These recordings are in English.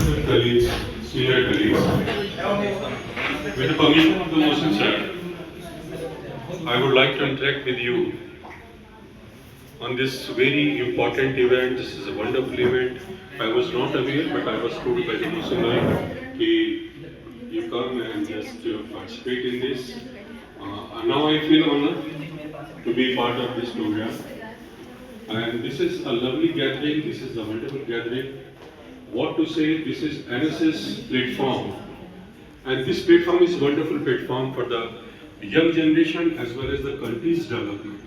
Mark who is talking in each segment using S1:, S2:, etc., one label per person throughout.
S1: respected colleagues, senior colleagues, with the permission of the Mohsin sir, I would like to interact with you on this very important event. This is a wonderful event. I was not aware, but I was told by the Mohsin bhai that you come and just participate in this. Now I feel honored to be part of this program. And this is a lovely gathering. This is a wonderful gathering. What to say? This is NSS platform, and this platform is a wonderful platform for the young generation as well as the country's development.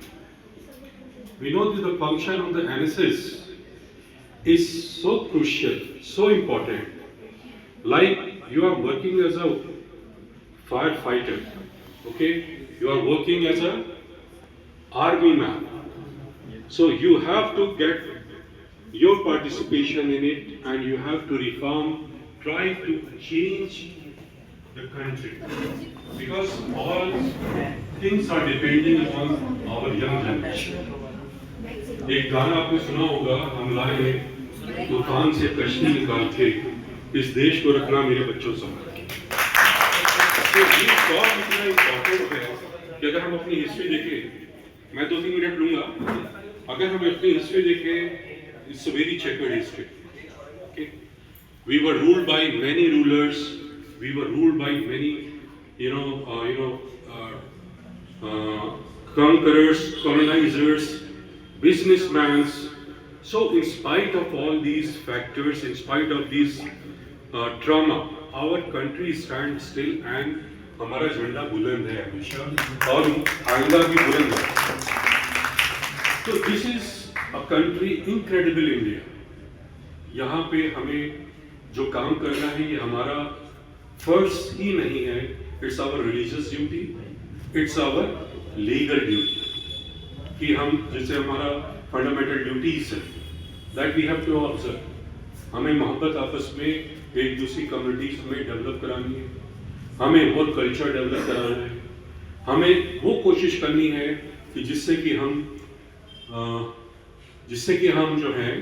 S1: We know that the function of the NSS is so crucial, so important. Like you are working as a firefighter, okay? You are working as a army man. So you have to get your participation in it, and you have to reform, try to change the country. Because all things are depending upon our young generation. एक गाना आपने सुना होगा, हम लाए तूफान से कश्ती निकाल के इस देश को रखना मेरे बच्चों संभाल के। तो ये बहुत इतना इम्पोर्टेंट है कि अगर हम अपनी हिस्ट्री देखें, मैं 2-3 मिनट लूंगा, अगर हम अपनी हिस्ट्री देखें, it's a very checkered history. Okay? We were ruled by many rulers. We were ruled by many, conquerors, colonizers, businessmen. So, in spite of all these factors, in spite of this trauma, our country stands still, and हमारा झंडा बुलंद है हमेशा, और आइंदा भी बुलंद है. So, this is a country incredible India. यहाँ पे हमें जो काम करना है ये हमारा फर्ज ही नहीं है. It's our religious duty, it's our legal duty. कि हम जैसे हमारा फंडामेंटल ड्यूटीज है, that we have to observe. हमें मोहब्बत आपस में एक दूसरी कम्युनिटीज में डेवलप करानी है, हमें वो कल्चर डेवलप कराना है, हमें वो कोशिश करनी है कि जिससे कि हम जो है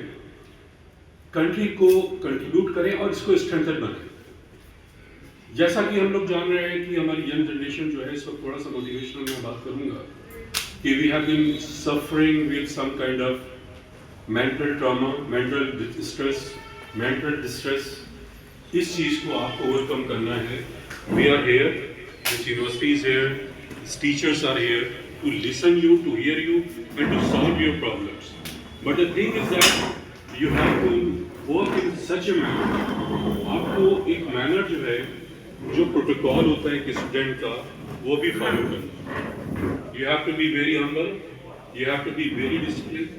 S1: कंट्री को कंट्रीब्यूट करें और इसको स्ट्रेंथन बनाएं. जैसा कि हम लोग जान रहे हैं कि हमारी यंग जनरेशन जो है, इस वक्त थोड़ा सा मोटिवेशनल मैं बात करूंगा कि we have been suffering with some kind of mental trauma, mental distress. इस चीज को आपको ओवरकम करना है. We are here, this university is here, teachers are here to listen you, to hear you, and to solve your problems. But the thing is that you have to work in such a manner. आपको एक manner जो है, जो protocol होता है एक student का, वो भी फॉलो करना. You have to be very humble, you have to be very disciplined,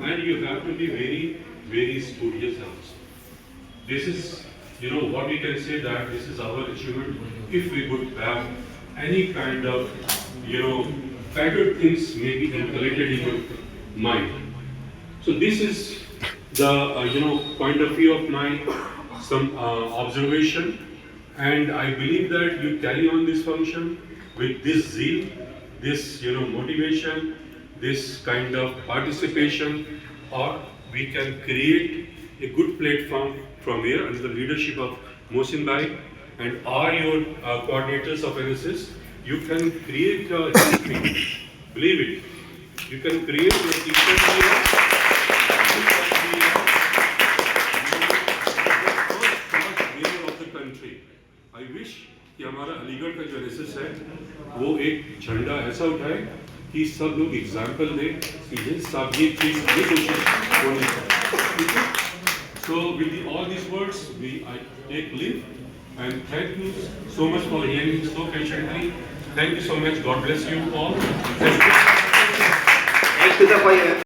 S1: and you have to be very, very studious also. This is, what we can say that this is our achievement. If we would have any kind of, better things may be inculcated in your mind. So this is the point of view of my some observation, and I believe that you carry on this function with this zeal, this motivation, this kind of participation, or we can create a good platform from here under the leadership of Mohsin bhai and all your coordinators of NSS. You can create a history. Believe it. You can create a different era. of the country. I wish कि हमारा अलीगढ़ का जो NSS है, वो एक झंडा ऐसा उठाए कि सब लोग एग्जाम्पल दें कि ये सब ये चीज ये कोशिश होनी चाहिए. So with all these words, I take leave. And thank you so much for hearing so patiently. Thank you so much. God bless you all. Thank you.